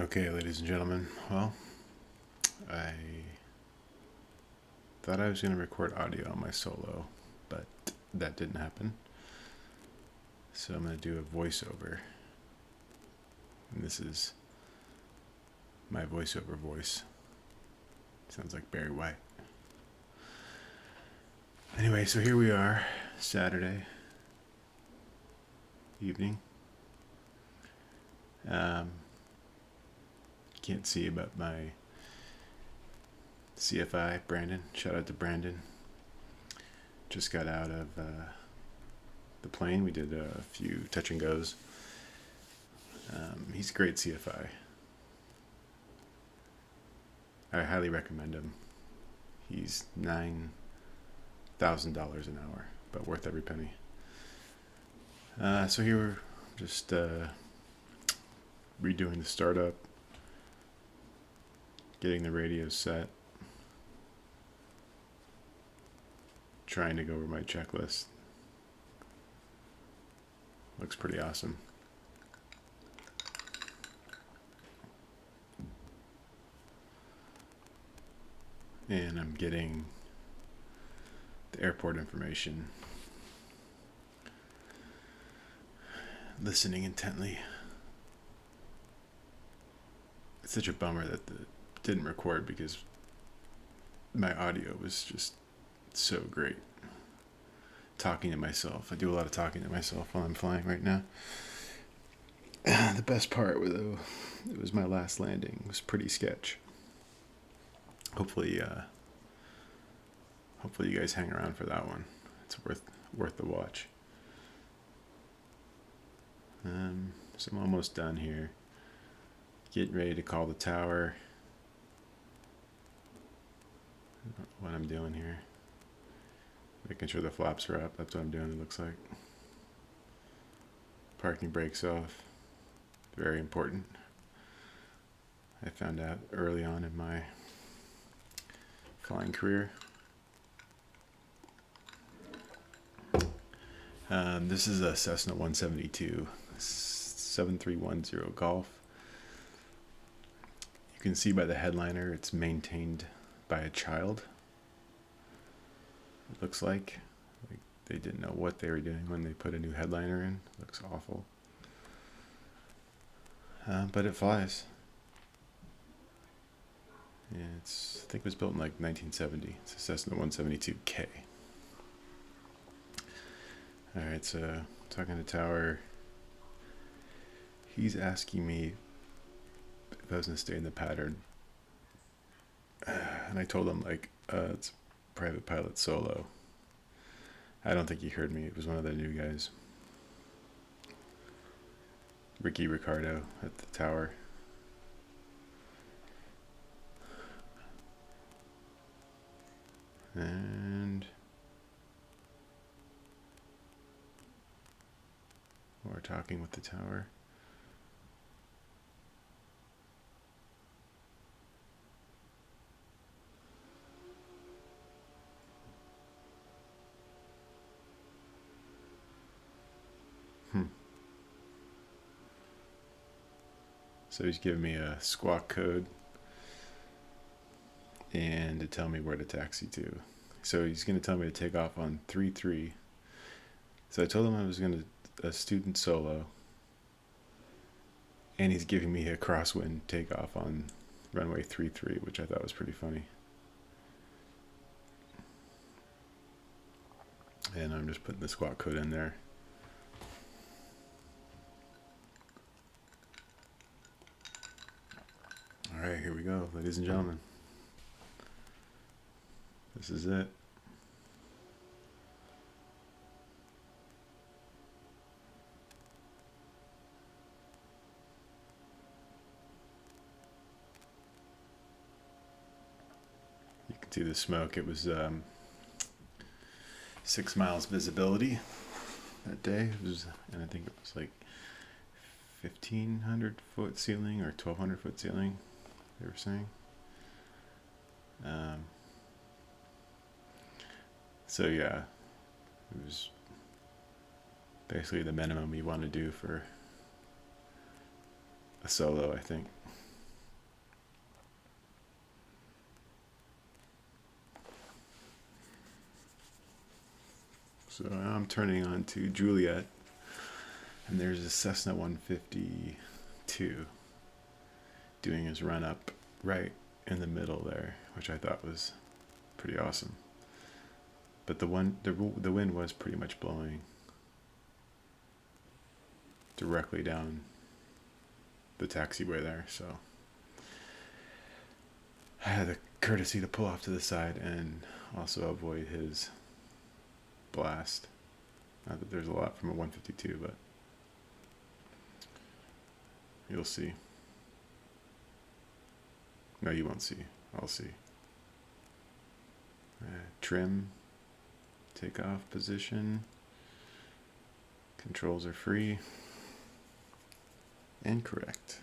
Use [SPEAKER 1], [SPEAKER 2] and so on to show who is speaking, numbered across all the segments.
[SPEAKER 1] Okay, ladies and gentlemen. Well, I thought I was going to record audio on my solo, but that didn't happen. So I'm going to do a voiceover. And this is my voiceover voice. Sounds like Barry White. Anyway, so here we are, Saturday evening. Can't see about my CFI, Brandon. Shout out to Brandon. Just got out of the plane. We did a few touch and goes. He's a great CFI. I highly recommend him. He's $9,000 an hour, but worth every penny. So here we're just redoing the startup, getting the radio set, trying to go over my checklist. Looks pretty awesome. And I'm getting the airport information, listening intently. It's such a bummer that it didn't record because my audio was just so great. Talking to myself. I do a lot of talking to myself while I'm flying right now. The best part, though, it was my last landing. It was pretty sketch. Hopefully you guys hang around for that one. It's worth the watch. So I'm almost done here. Getting ready to call the tower. What I'm doing here. Making sure the flaps are up. That's what I'm doing, it looks like. Parking brakes off. Very important. I found out early on in my flying career. This is a Cessna 172 7310 Golf. You can see by the headliner it's maintained by a child. It looks like they didn't know what they were doing when they put a new headliner in. It looks awful. But it flies. Yeah, I think it was built in like 1970. It's a Cessna 172K. Alright, so talking to Tower. He's asking me if I was going to stay in the pattern. And I told him, it's private pilot solo. I don't think he heard me. It was one of the new guys. Ricky Ricardo at the tower. And we're talking with the tower. So he's giving me a squawk code and to tell me where to taxi to. So he's going to tell me to take off on 33. So I told him I was going to a student solo, and he's giving me a crosswind takeoff on runway 33, which I thought was pretty funny. And I'm just putting the squawk code in there. All right, here we go, ladies and gentlemen. This is it. You can see the smoke. It was 6 miles visibility that day. And I think it was like 1,500 foot ceiling or 1,200 foot ceiling, they were saying. So yeah, it was basically the minimum you want to do for a solo, I think. So I'm turning on to Juliet, and there's a Cessna 152 doing his run up right in the middle there, which I thought was pretty awesome. But the wind was pretty much blowing directly down the taxiway there, so I had the courtesy to pull off to the side and also avoid his blast. Not that there's a lot from a 152, but you'll see. No, you won't see. I'll see. Trim, takeoff position, controls are free, and correct.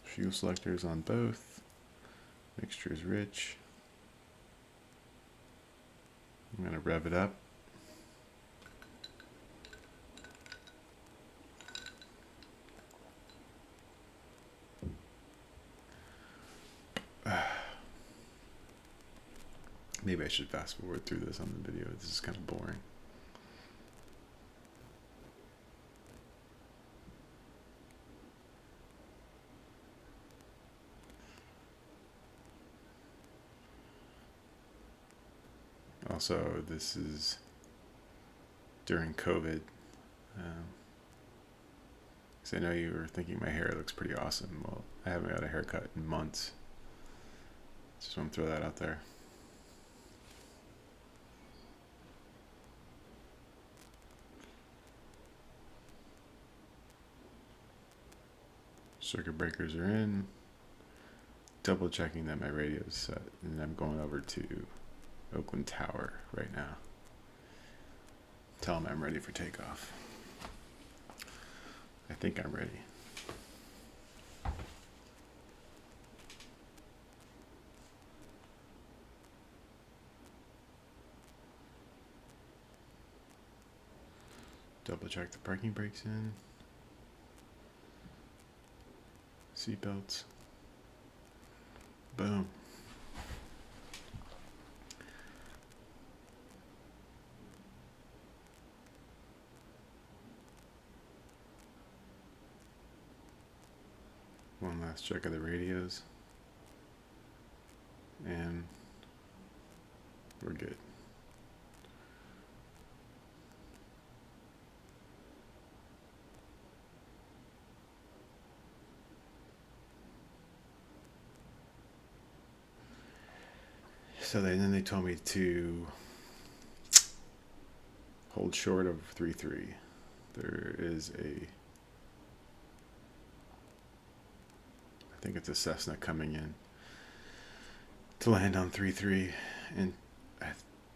[SPEAKER 1] Fuel selectors on both. Mixture is rich. I'm going to rev it up. Maybe I should fast forward through this on the video. This is kind of boring. Also, this is during COVID. Because I know you were thinking my hair looks pretty awesome. Well, I haven't got a haircut in months. Just want to throw that out there. Circuit breakers are in. Double checking that my radio is set. And I'm going over to Oakland Tower right now. Tell them I'm ready for takeoff. I think I'm ready. Double check the parking brakes in. Seatbelts. Boom. One last check of the radios. And we're good. So then they told me to hold short of 3-3. There is I think it's a Cessna coming in to land on 3-3, and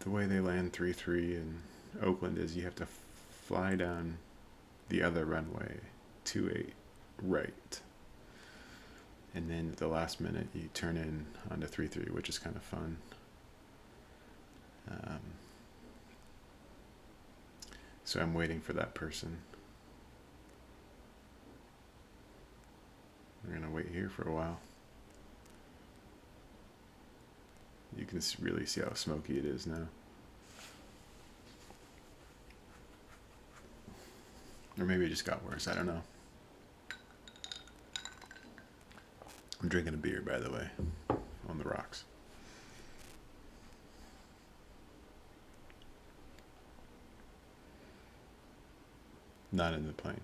[SPEAKER 1] the way they land 3-3 in Oakland is you have to fly down the other runway 28 right, and then at the last minute you turn in onto 3-3, which is kind of fun. So I'm waiting for that person. We're gonna wait here for a while. You can really see how smoky it is now. Or maybe it just got worse, I don't know. I'm drinking a beer, by the way, on the rocks. Not in the plane.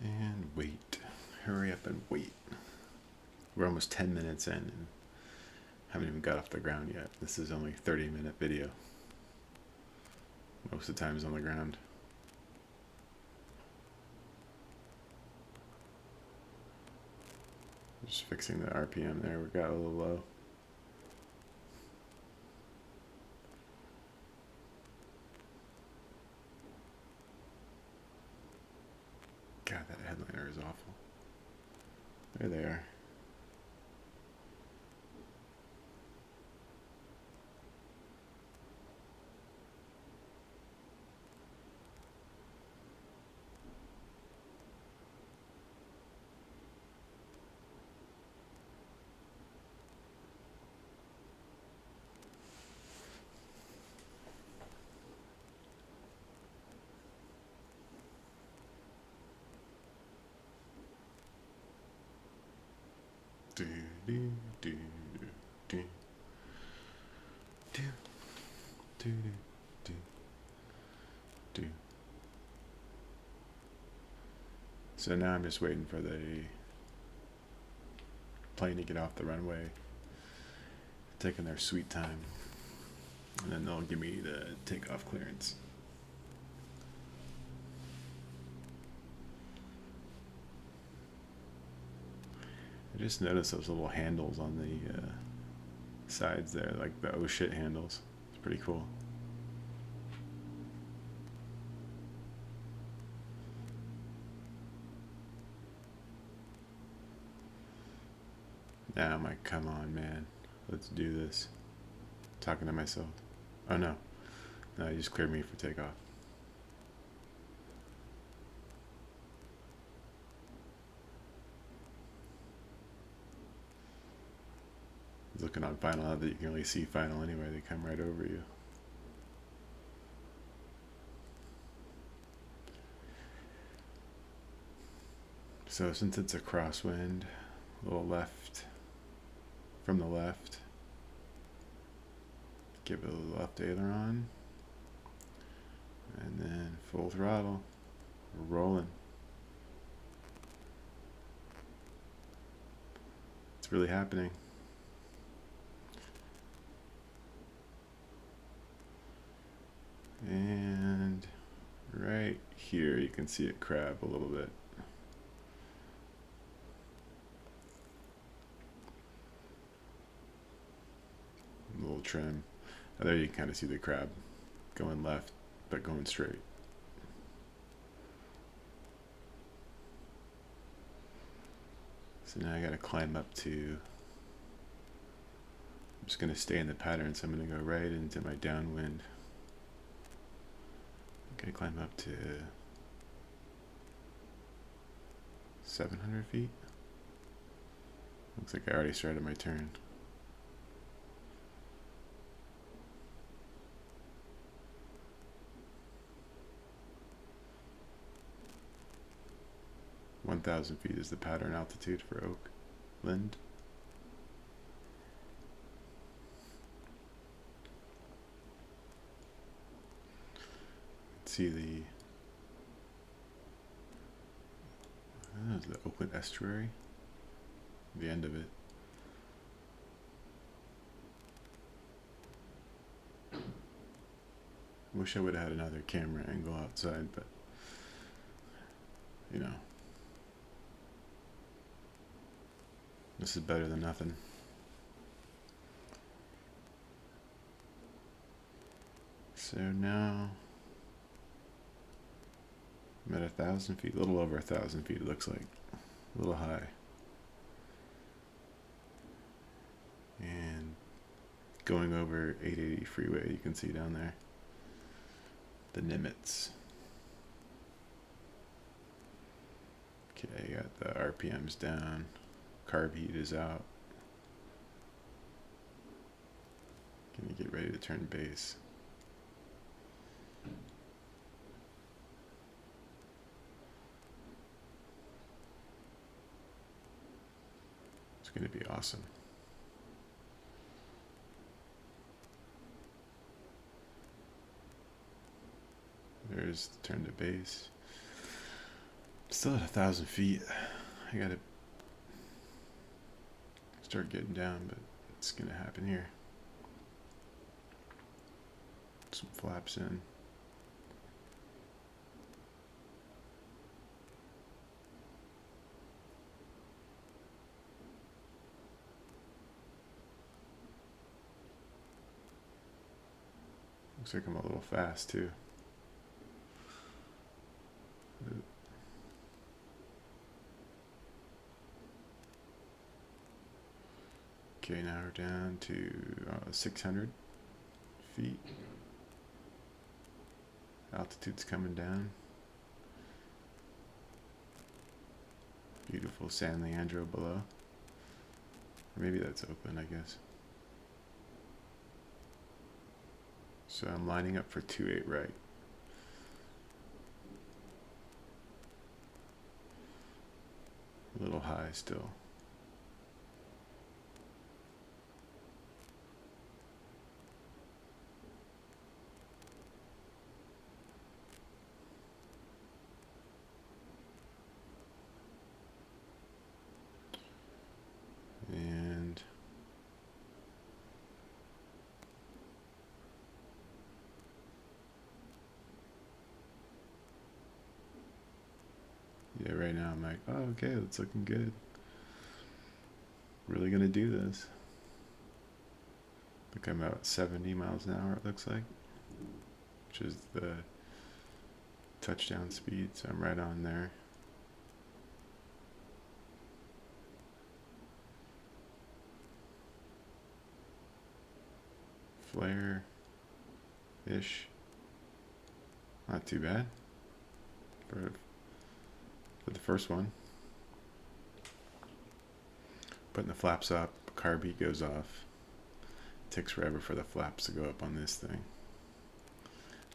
[SPEAKER 1] And wait. Hurry up and wait. We're almost 10 minutes in and haven't even got off the ground yet. This is only a 30-minute video. Most of the time is on the ground. Just fixing the RPM there. We got a little low. God, that headliner is awful. There they are. Do, do, do, do, do, do, do, do. So now I'm just waiting for the plane to get off the runway, taking their sweet time, and then they'll give me the takeoff clearance. I just noticed those little handles on the sides there, like the oh shit handles. It's pretty cool. Now I'm like, come on, man, let's do this. Talking to myself. Oh no, you just cleared me for takeoff. Looking on final now that you can really see final anyway, they come right over you. So since it's a crosswind, a little left from the left, give it a little left aileron, and then full throttle, we're rolling. It's really happening. And right here you can see it crab a little bit. A little trim. Now there you can kind of see the crab going left but going straight. So now I gotta climb up to, I'm just gonna stay in the pattern, so I'm gonna go right into my downwind. Okay, climb up to 700 feet. Looks like I already started my turn. (1,000 feet is the pattern altitude for Oakland. See the Oakland estuary, the end of it. Wish I would have had another camera angle outside, but you know, this is better than nothing. So now I'm at 1,000 feet, a little over 1,000 feet it looks like, a little high. And going over 880 freeway, you can see down there, the Nimitz. Okay, got the RPMs down, carb heat is out. Gonna get ready to turn base. It's going to be awesome. There's the turn to base. Still at 1,000 feet. I gotta start getting down, but it's going to happen here. Some flaps in. Looks like I'm a little fast too. Okay, now we're down to 600 feet. Altitude's coming down. Beautiful San Leandro below. Or maybe that's open, I guess. So I'm lining up for 28 right. A little high still. right now I'm like, oh, okay, it's looking good. Really gonna do this. I think I'm about 70 miles an hour, it looks like, which is the touchdown speed, so I'm right on there. Flare-ish. Not too bad for the first one. Putting the flaps up, carb heat goes off. It takes forever for the flaps to go up on this thing.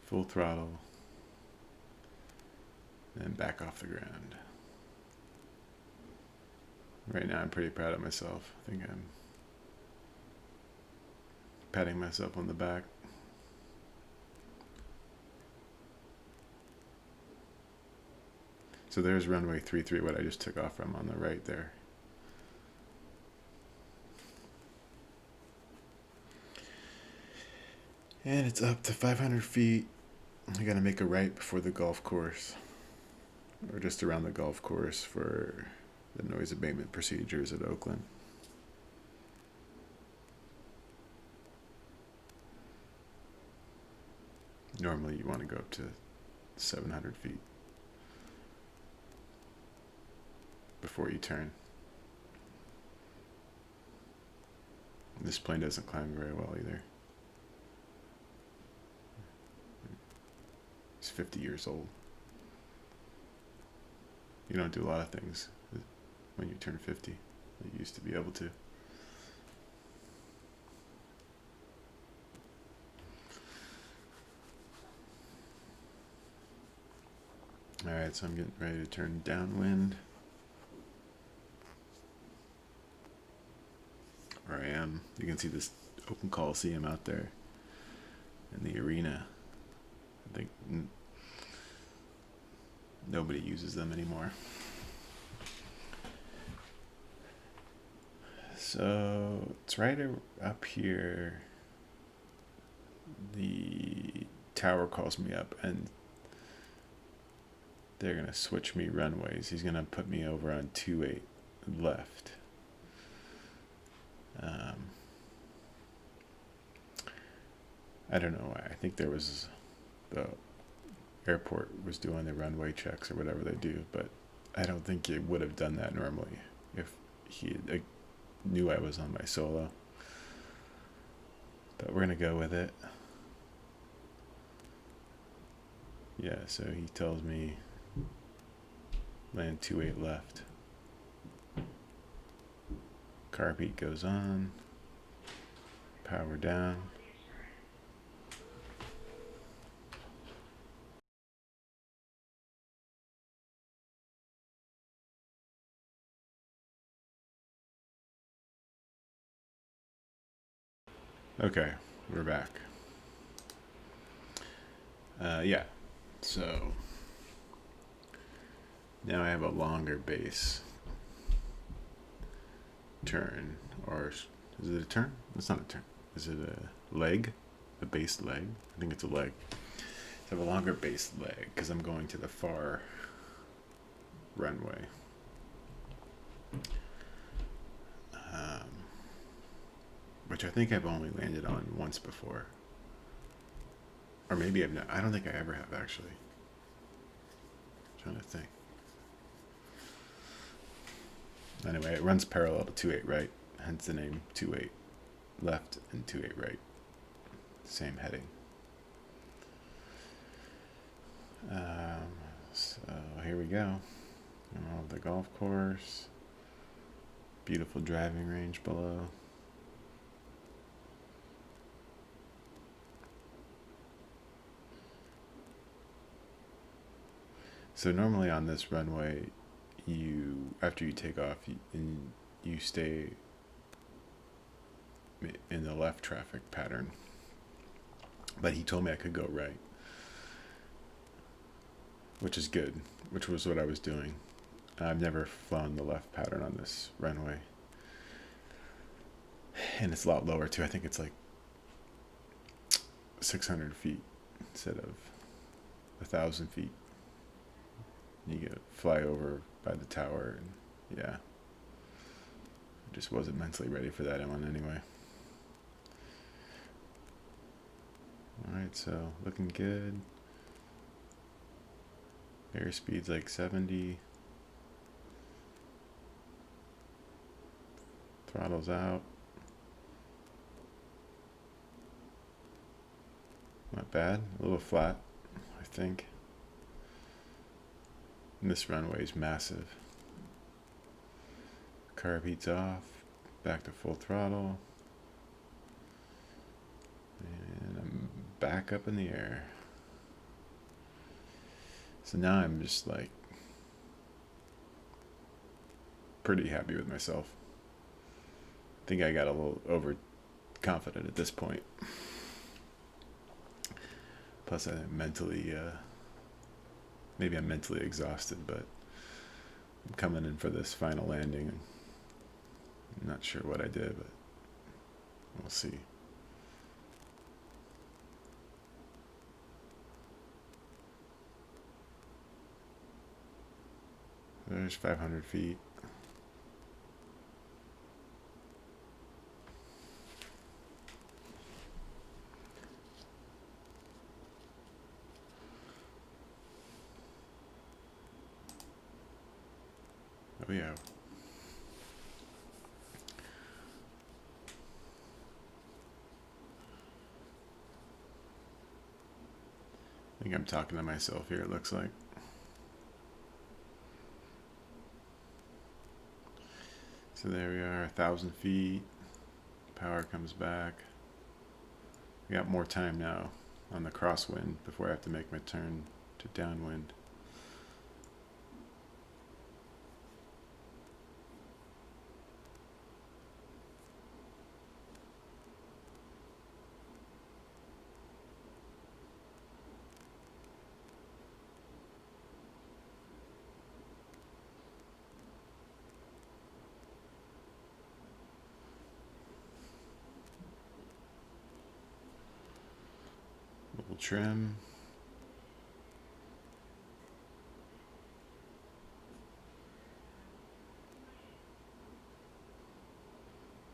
[SPEAKER 1] Full throttle. And back off the ground. Right now I'm pretty proud of myself. I think I'm patting myself on the back. So there's runway 33, what I just took off from on the right there. And it's up to 500 feet. I gotta make a right before the golf course, or just around the golf course for the noise abatement procedures at Oakland. Normally you want to go up to 700 feet before you turn. This plane doesn't climb very well either. It's 50 years old. You don't do a lot of things when you turn 50 that you used to be able to. Alright, so I'm getting ready to turn downwind. Where I am, you can see this open Coliseum out there in the arena. I think nobody uses them anymore. So it's right up here. The tower calls me up and they're gonna switch me runways. He's gonna put me over on 28 left. I don't know why. I think there was the airport was doing the runway checks or whatever they do, but I don't think he would have done that normally if he knew I was on my solo. But we're gonna go with it. Yeah, so he tells me land 28 left. Carb heat goes on. Power down. Okay, we're back. Yeah, so now I have a longer base turn, or is it a turn? It's not a turn. Is it a leg? A base leg? I think it's a leg. So I have a longer base leg because I'm going to the far runway. Which I think I've only landed on once before. Or maybe I've not. I don't think I ever have, actually. I'm trying to think. Anyway, it runs parallel to 28 right, hence the name 28 left and 28 right. Same heading. So here we go. The golf course. Beautiful driving range below. So normally on this runway, after you take off, you stay in the left traffic pattern. But he told me I could go right, which is good, which was what I was doing. I've never flown the left pattern on this runway. And it's a lot lower too. I think it's like 600 feet instead of 1,000 feet. You get fly over by the tower. And yeah, I just wasn't mentally ready for that one anyway. Alright, so looking good. Airspeed's like 70. Throttle's out. Not bad. A little flat, I think. And this runway is massive. Carb heats off. Back to full throttle. And I'm back up in the air. So now I'm just like pretty happy with myself. I think I got a little overconfident at this point. Plus, I'm mentally, maybe I'm mentally exhausted, but I'm coming in for this final landing. I'm not sure what I did, but we'll see. There's 500 feet. Oh yeah. I think I'm talking to myself here, it looks like. So there we are, 1,000 feet. Power comes back. I got more time now on the crosswind before I have to make my turn to downwind. Little trim.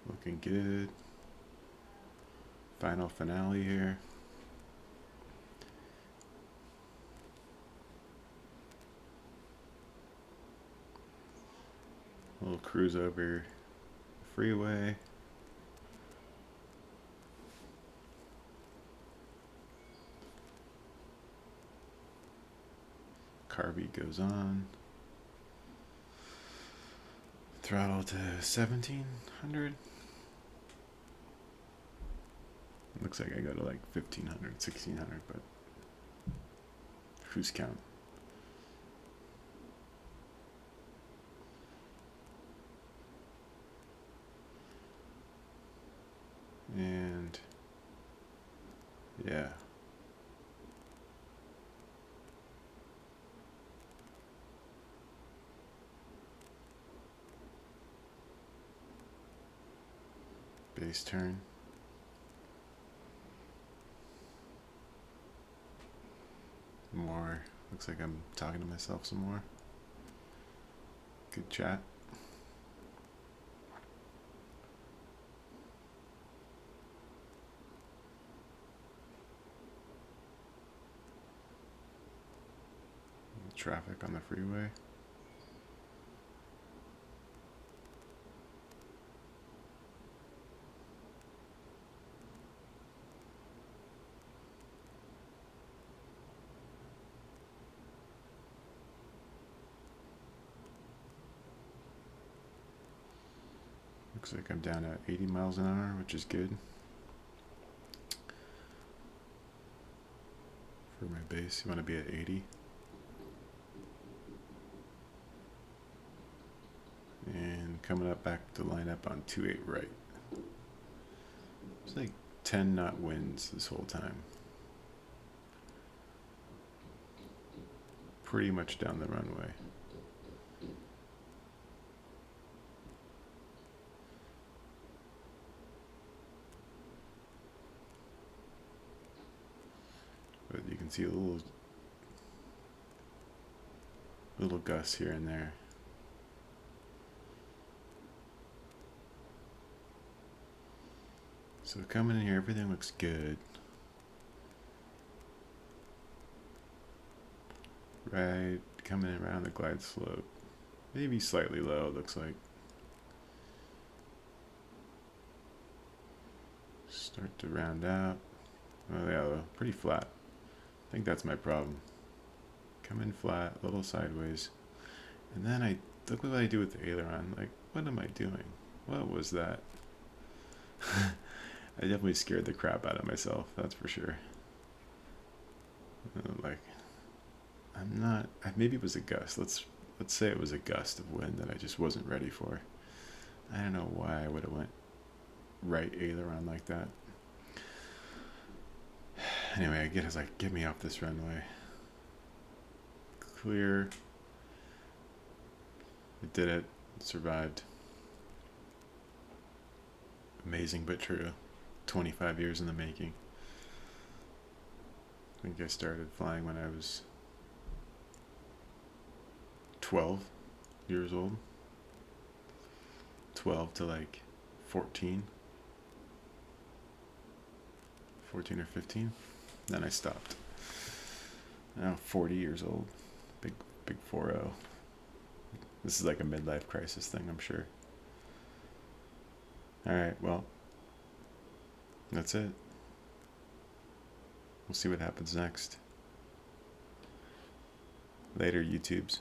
[SPEAKER 1] Looking good. Final finale here. A little cruise over the freeway. Carby goes on. Throttle to 1,700. Looks like I go to like 1,500, 1,600, but who's count? And yeah. Base turn. More. Looks like I'm talking to myself some more. Good chat. Traffic on the freeway. Looks like I'm down at 80 miles an hour, which is good. For my base, you want to be at 80. And coming up back to line up on 28 right. It's like 10 knot winds this whole time. Pretty much down the runway. But you can see a little gusts here and there. So coming in here, everything looks good. Right, coming in around the glide slope. Maybe slightly low, it looks like. Start to round out. Oh yeah, pretty flat. I think that's my problem. Come in flat, a little sideways. And then I look what I do with the aileron. Like, what am I doing? What was that? I definitely scared the crap out of myself, that's for sure. Like, I'm not. Maybe it was a gust. Let's say it was a gust of wind that I just wasn't ready for. I don't know why I would have went right aileron like that. Anyway, I get like, get me off this runway. Clear. It did it. It survived. Amazing but true. 25 years in the making. I think I started flying when I was 12 years old. 12 to like 14. 14 or 15. Then I stopped. Now 40 years old. Big 4-0. This is like a midlife crisis thing, I'm sure. Alright, well, that's it. We'll see what happens next. Later, YouTubes.